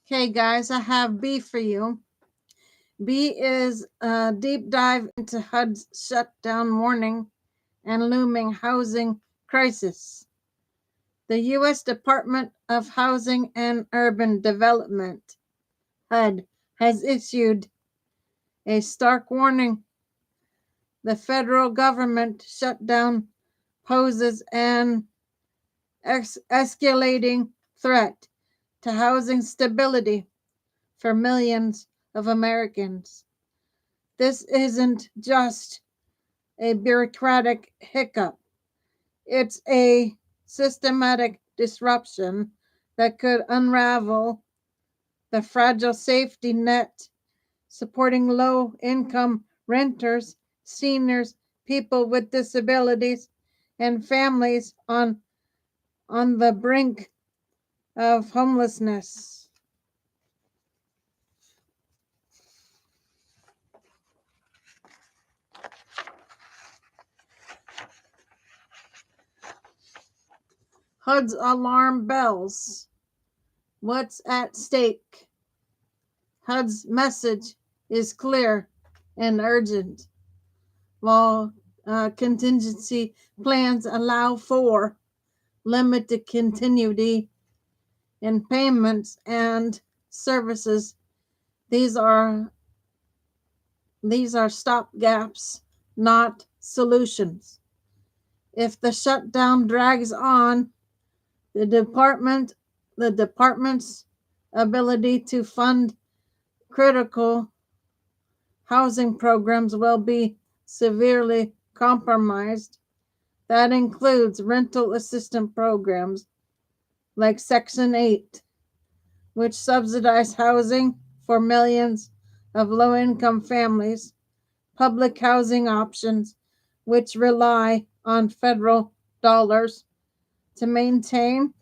Okay, guys, I have B for you. B is a deep dive into HUD's shutdown warning and looming housing crisis. The U.S. Department of Housing and Urban Development, HUD, has issued a stark warning. The federal government shutdown poses an escalating threat to housing stability for millions of Americans. This isn't just a bureaucratic hiccup, it's a systematic disruption that could unravel the fragile safety net supporting low income renters, seniors, people with disabilities, and families on the brink of homelessness. HUD's alarm bells. What's at stake? HUD's message is clear and urgent. While contingency plans allow for limited continuity in payments and services, these are stopgaps, not solutions. If the shutdown drags on, the department's ability to fund critical housing programs will be severely compromised. That includes rental assistance programs like Section 8, which subsidize housing for millions of low income families, public housing options, which rely on federal dollars to maintain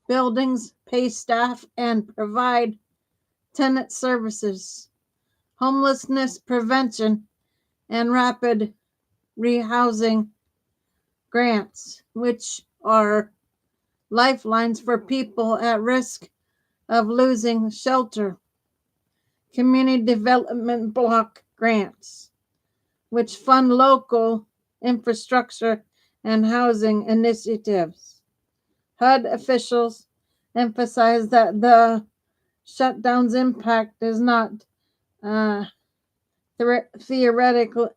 buildings, pay staff, and provide tenant services, homelessness prevention, and rapid rehousing grants, which are lifelines for people at risk of losing shelter, community development block grants, which fund local infrastructure and housing initiatives. HUD officials emphasize that the shutdown's impact is not uh, theoretical.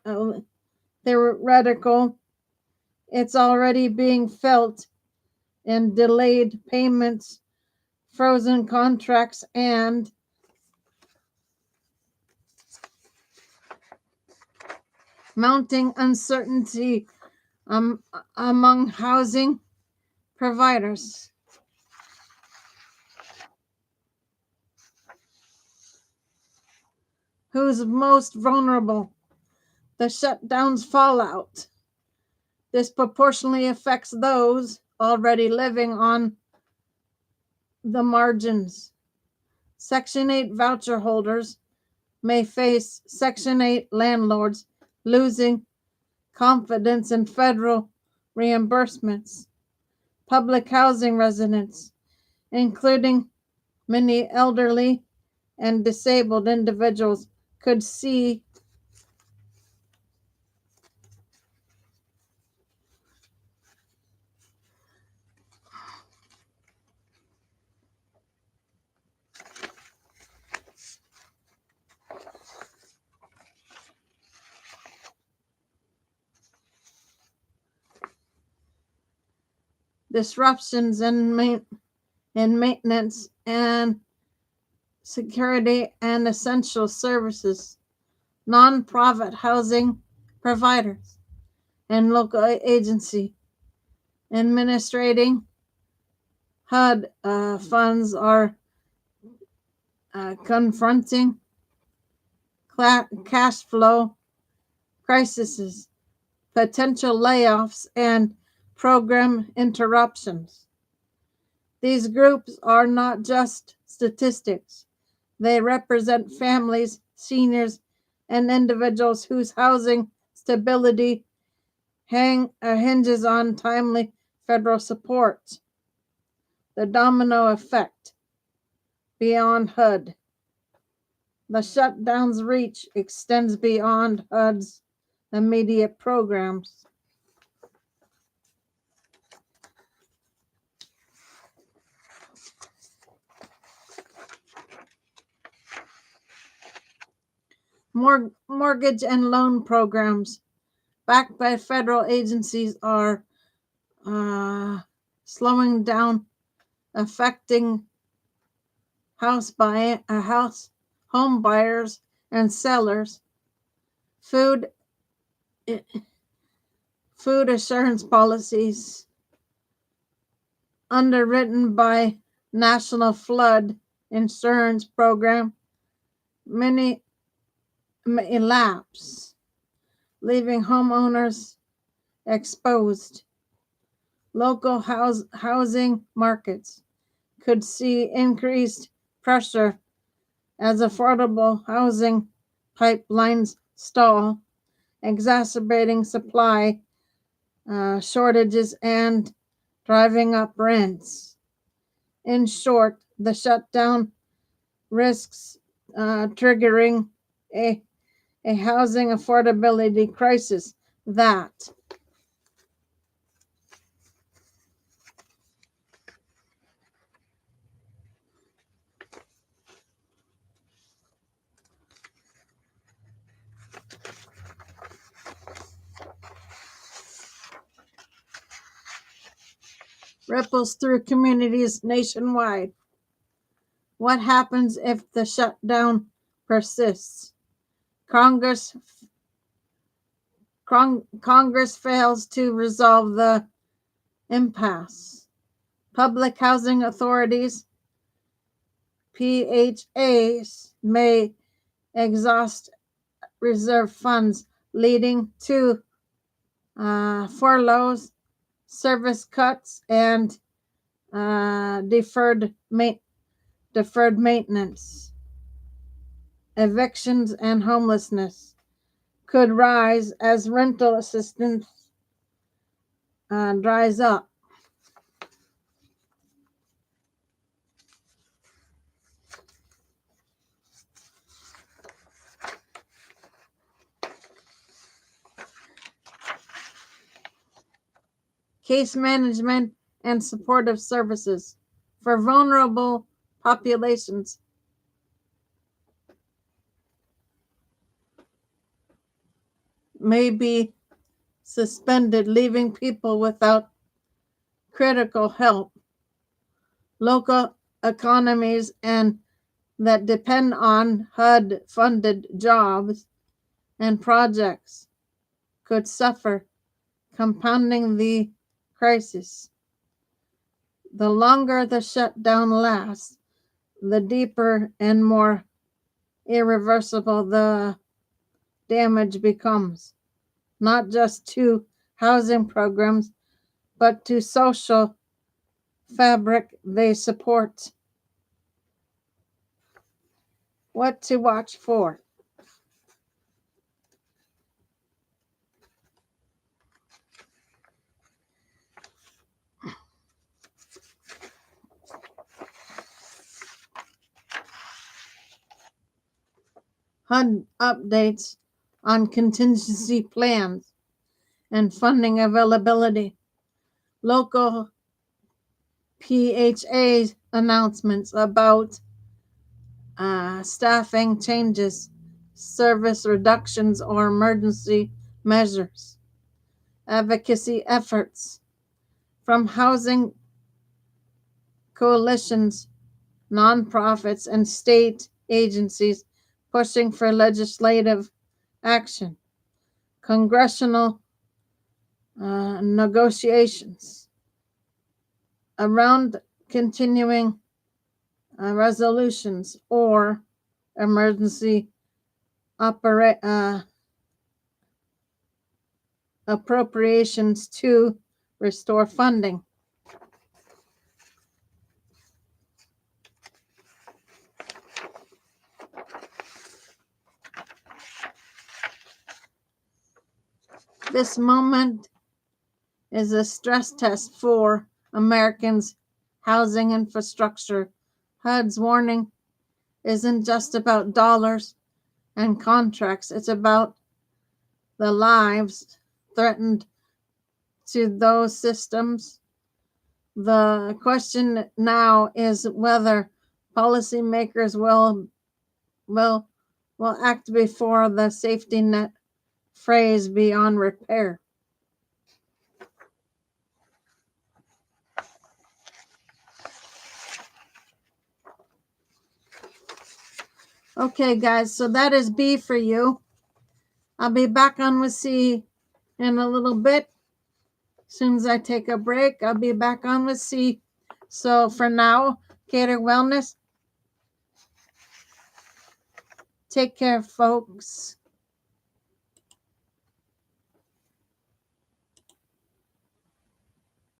Theoretical. It's already being felt in delayed payments, frozen contracts, and mounting uncertainty among housing providers. Who's most vulnerable? The shutdown's fallout disproportionately affects those already living on the margins. Section 8 voucher holders may face Section 8 landlords losing confidence in federal reimbursements. Public housing residents, including many elderly and disabled individuals, could see disruptions in maintenance and security and essential services. Non-profit housing providers and local agency administrating HUD funds are confronting cash flow crises, potential layoffs, and program interruptions. These groups are not just statistics, they represent families, seniors, and individuals whose housing stability hinges on timely federal support. The domino effect beyond HUD. The shutdown's reach extends beyond HUD's immediate programs. Mortgage and loan programs backed by federal agencies are slowing down, affecting home buyers and sellers. Food assurance policies underwritten by National Flood Insurance Program many may elapse, leaving homeowners exposed. Local housing markets could see increased pressure as affordable housing pipelines stall, exacerbating supply shortages and driving up rents. In short, the shutdown risks triggering a housing affordability crisis that ripples through communities nationwide. What happens if the shutdown persists? Congress fails to resolve the impasse. Public housing authorities, PHAs, may exhaust reserve funds, leading to furloughs, service cuts, and deferred maintenance. Evictions and homelessness could rise as rental assistance dries up. Case management and supportive services for vulnerable populations may be suspended, leaving people without critical help. Local economies and that depend on HUD funded jobs and projects could suffer, compounding the crisis. The longer the shutdown lasts, the deeper and more irreversible the damage becomes, not just to housing programs, but to social fabric they support. What to watch for? HUD updates on contingency plans and funding availability. Local PHA announcements about staffing changes, service reductions, or emergency measures. Advocacy efforts from housing coalitions, nonprofits, and state agencies pushing for legislative action. Congressional negotiations around continuing resolutions or emergency appropriations to restore funding. This moment is a stress test for Americans' housing infrastructure. HUD's warning isn't just about dollars and contracts, it's about the lives threatened to those systems. The question now is whether policymakers will act before the safety net frays beyond repair. Okay, guys, so that is B for you. I'll be back on with C in a little bit. As soon as I take a break, I'll be back on with C. So for now, Cater Wellness. Take care, folks.